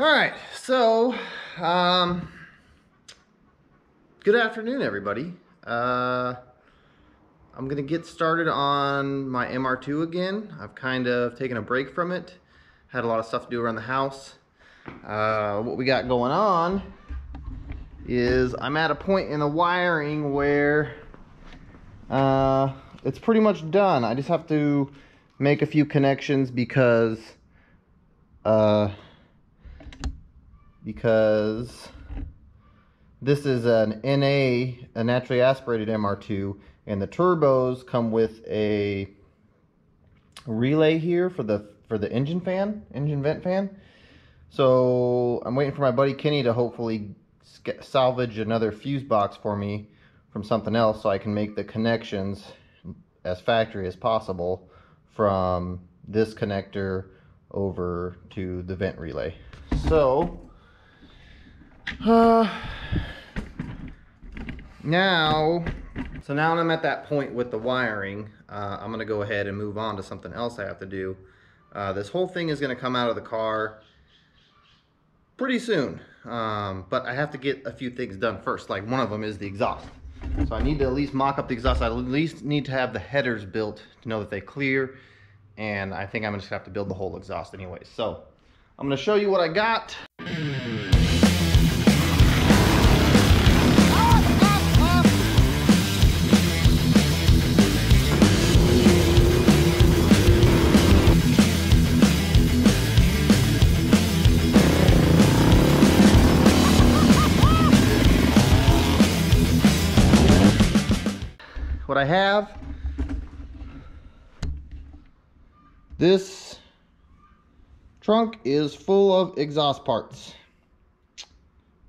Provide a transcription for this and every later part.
All right, so good afternoon, everybody. I'm gonna get started on my MR2 again. I've kind of taken a break from it. Had a lot of stuff to do around the house. What we got going on is I'm at a point in the wiring where it's pretty much done. I just have to make a few connections because this is an NA, a naturally aspirated MR2, and the turbos come with a relay here for the engine vent fan. So I'm waiting for my buddy Kenny to hopefully salvage another fuse box for me from something else so I can make the connections as factory as possible from this connector over to the vent relay. So now I'm at that point with the wiring. I'm gonna go ahead and move on to something else I have to do. This whole thing is gonna come out of the car pretty soon, but I have to get a few things done first. Like one of them is the exhaust. So I need to at least mock up the exhaust. I at least need to have the headers built to know that they clear, and I think I'm just gonna have to build the whole exhaust anyway. So I'm gonna show you what I got. What I have, this trunk is full of exhaust parts,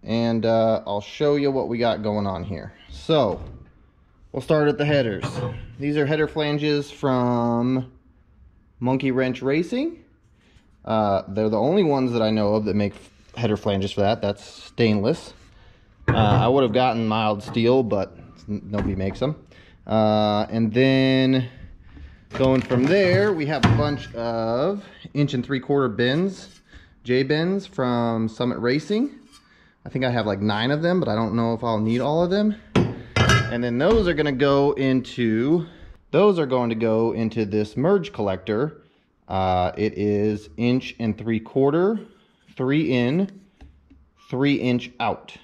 and I'll show you what we got going on here. So we'll start at the headers. These are header flanges from Monkey Wrench Racing. They're the only ones that I know of that make header flanges for that. That's stainless. I would have gotten mild steel, but nobody makes them. And then going from there, we have a bunch of 1 3/4 bends, J-bends from Summit Racing. I think I have like 9 of them, but I don't know if I'll need all of them. And then those are going to go into this merge collector. It is 1 3/4, 3 in, 3 inch out.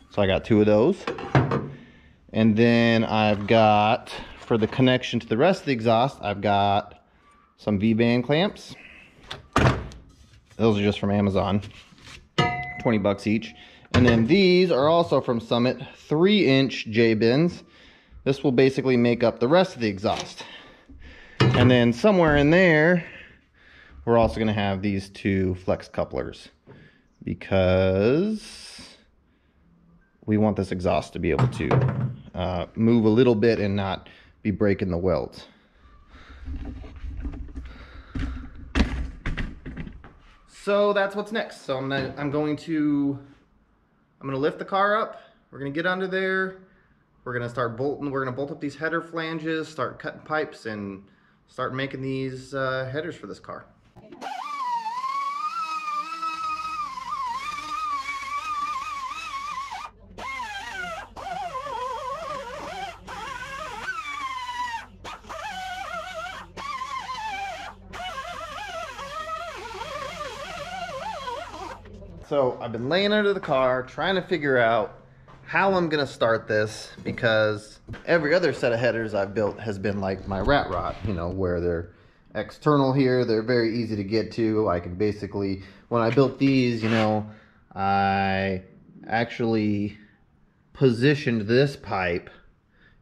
So I got 2 of those. And then I've got, for the connection to the rest of the exhaust, I've got some V-band clamps. Those are just from Amazon, 20 bucks each. And then these are also from Summit, 3-inch J-bends. This will basically make up the rest of the exhaust. And then somewhere in there, we're also going to have these 2 flex couplers, because we want this exhaust to be able to move a little bit and not be breaking the welds. So that's what's next. So I'm going to lift the car up. We're gonna get under there. We're gonna start bolting. We're gonna bolt up these header flanges, start cutting pipes, and start making these headers for this car. So I've been laying under the car trying to figure out how I'm gonna start this, because every other set of headers I've built has been like my rat rod, you know, where they're external here, they're very easy to get to. I can basically, when I built these, you know, I actually positioned this pipe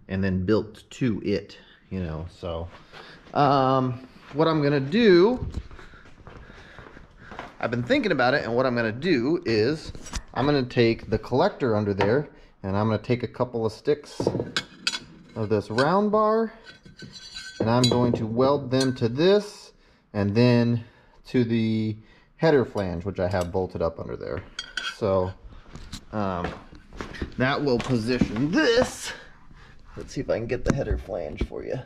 and then built to it, you know. So what I'm gonna do, I've been thinking about it, and what I'm going to do is I'm going to take the collector under there, and I'm going to take a couple of sticks of this round bar, and I'm going to weld them to this and then to the header flange, which I have bolted up under there. So that will position this. Let's see if I can get the header flange for you.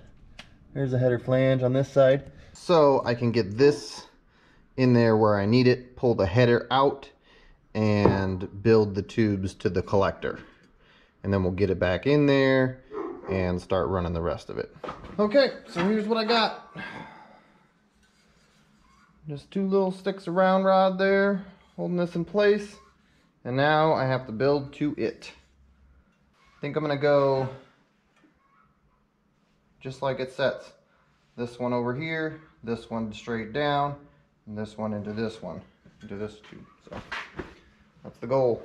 There's a header flange on this side. So I can get this in there where I need it, pull the header out, and build the tubes to the collector. And then we'll get it back in there and start running the rest of it. Okay, so here's what I got. Just 2 little sticks of round rod there, holding this in place. And now I have to build to it. I think I'm gonna go just like it sets. This one over here, this one straight down, and this one into this one, into this tube. So that's the goal.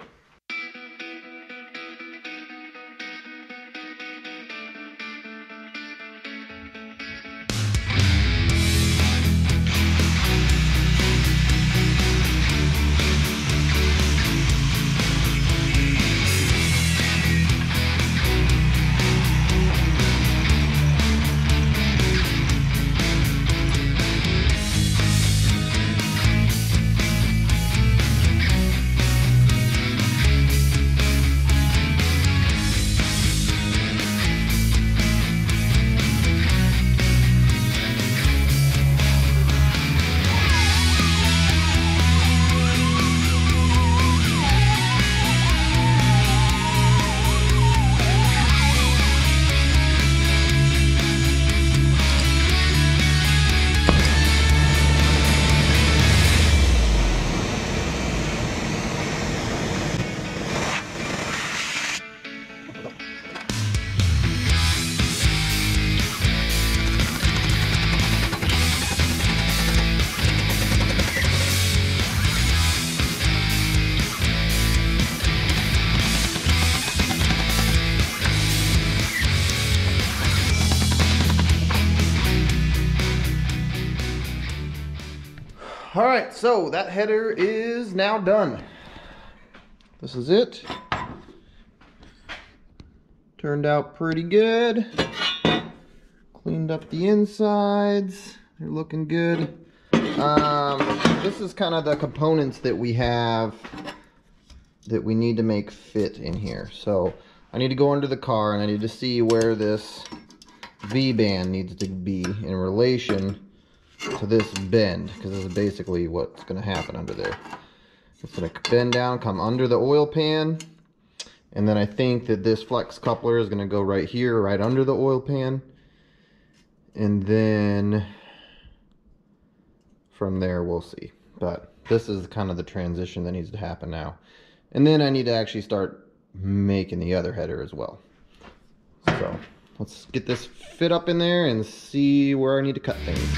All right, so that header is now done. This is it. Turned out pretty good. Cleaned up the insides. They're looking good. This is kind of the components that we have that we need to make fit in here. So I need to go under the car and I need to see where this V-band needs to be in relation to this bend, because this is basically what's going to happen under there. It's going to bend down, come under the oil pan, and then I think that this flex coupler is going to go right here, right under the oil pan, and then from there we'll see. But this is kind of the transition that needs to happen now. And then I need to actually start making the other header as well. So let's get this fit up in there and see where I need to cut things.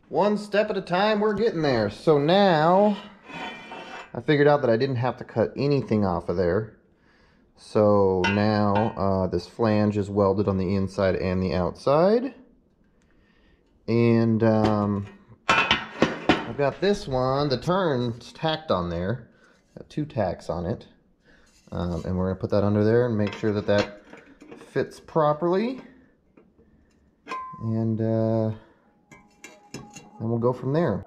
One step at a time, we're getting there. So now I figured out that I didn't have to cut anything off of there. So now this flange is welded on the inside and the outside. And I've got this one, the turn's tacked on there. Got 2 tacks on it. And we're going to put that under there and make sure that that fits properly. And we'll go from there.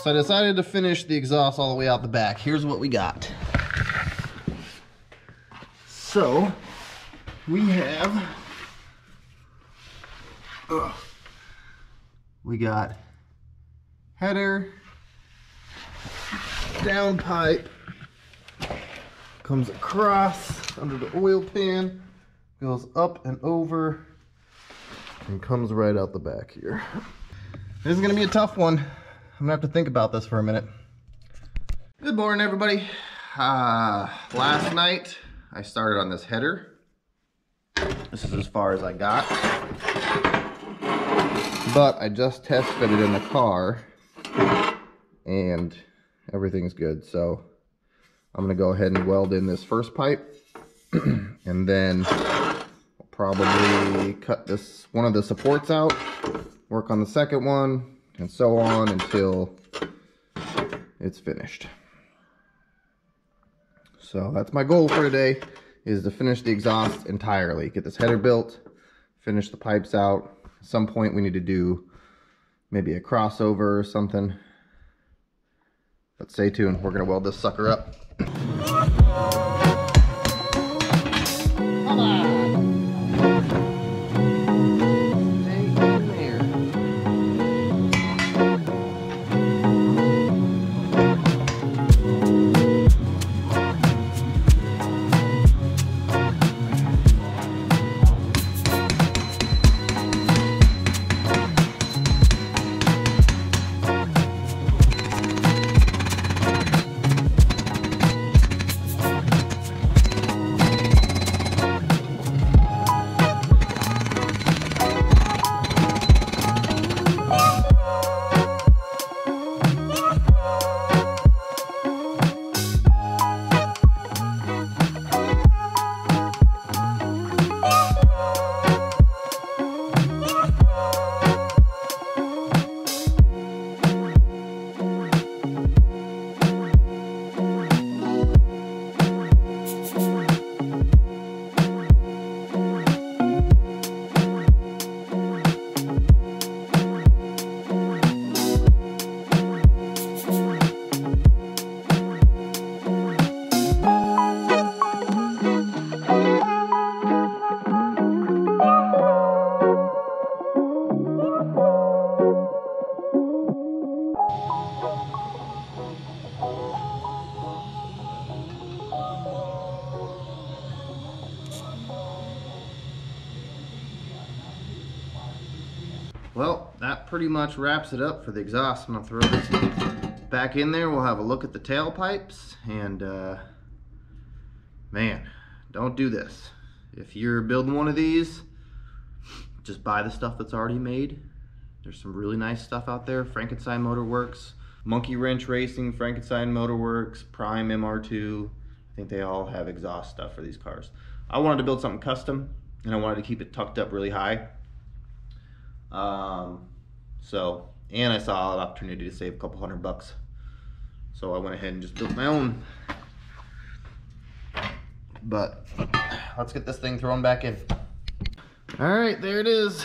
So I decided to finish the exhaust all the way out the back. Here's what we got. So we have, we got header, downpipe, comes across under the oil pan, goes up and over, and comes right out the back here. This is gonna be a tough one. I'm gonna have to think about this for a minute. Good morning, everybody. Last night I started on this header. This is as far as I got. But I just test fitted in the car and everything's good. So I'm gonna go ahead and weld in this first pipe and then I'll probably cut this one of the supports out, work on the second one, and so on until it's finished. So that's my goal for today, is to finish the exhaust entirely. Get this header built, finish the pipes out. At some point we need to do maybe a crossover or something. But stay tuned, we're gonna weld this sucker up. Well, that pretty much wraps it up for the exhaust. I'm gonna throw this back in there. We'll have a look at the tailpipes, and man, don't do this. If you're building one of these, just buy the stuff that's already made. There's some really nice stuff out there. Frankenstein Motor Works, Monkey Wrench Racing, Frankenstein Motor Works, Prime MR2. I think they all have exhaust stuff for these cars. I wanted to build something custom, and I wanted to keep it tucked up really high. And I saw an opportunity to save a couple $100. So I went ahead and just built my own. But let's get this thing thrown back in. All right, there it is.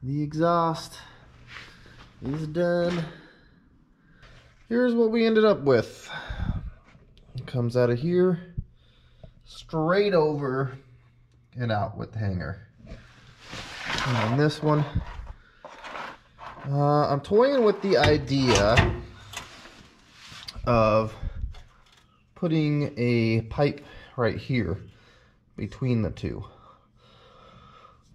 The exhaust is done. Here's what we ended up with. It comes out of here, straight over and out with the hanger. And on this one, I'm toying with the idea of putting a pipe right here between the two.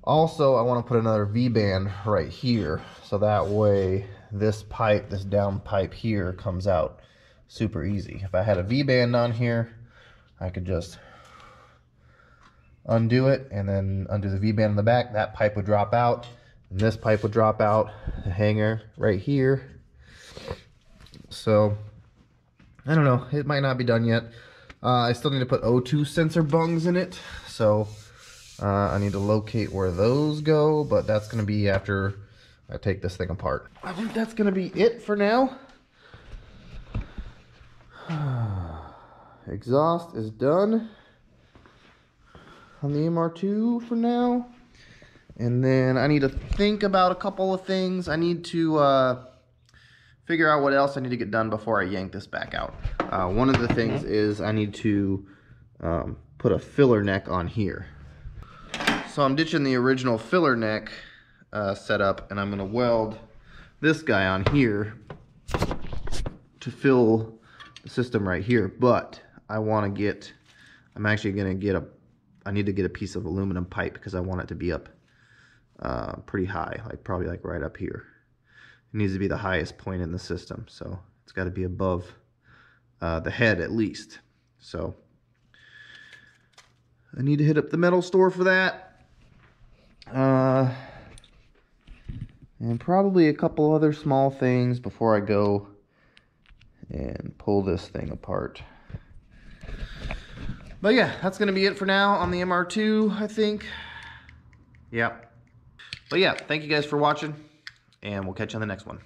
Also, I want to put another V-band right here, so that way this pipe, this down pipe here, comes out super easy. If I had a V-band on here, I could just undo it and then undo the V-band in the back. That pipe would drop out, and this pipe would drop out, the hanger right here. So I don't know, it might not be done yet. I still need to put O2 sensor bungs in it, so I need to locate where those go, but that's going to be after I take this thing apart. I think that's going to be it for now. Exhaust is done on the MR2 for now. And then I need to think about a couple of things. I need to figure out what else I need to get done before I yank this back out. One of the things is I need to put a filler neck on here. So I'm ditching the original filler neck setup, and I'm going to weld this guy on here to fill the system right here. But I want to get, I'm actually going to get I need to get a piece of aluminum pipe because I want it to be up pretty high, like probably like right up here. It needs to be the highest point in the system, so it's got to be above the head at least. So I need to hit up the metal store for that. And probably a couple other small things before I go and pull this thing apart. But yeah, that's going to be it for now on the MR2, I think. Yeah. But yeah, thank you guys for watching, and we'll catch you on the next one.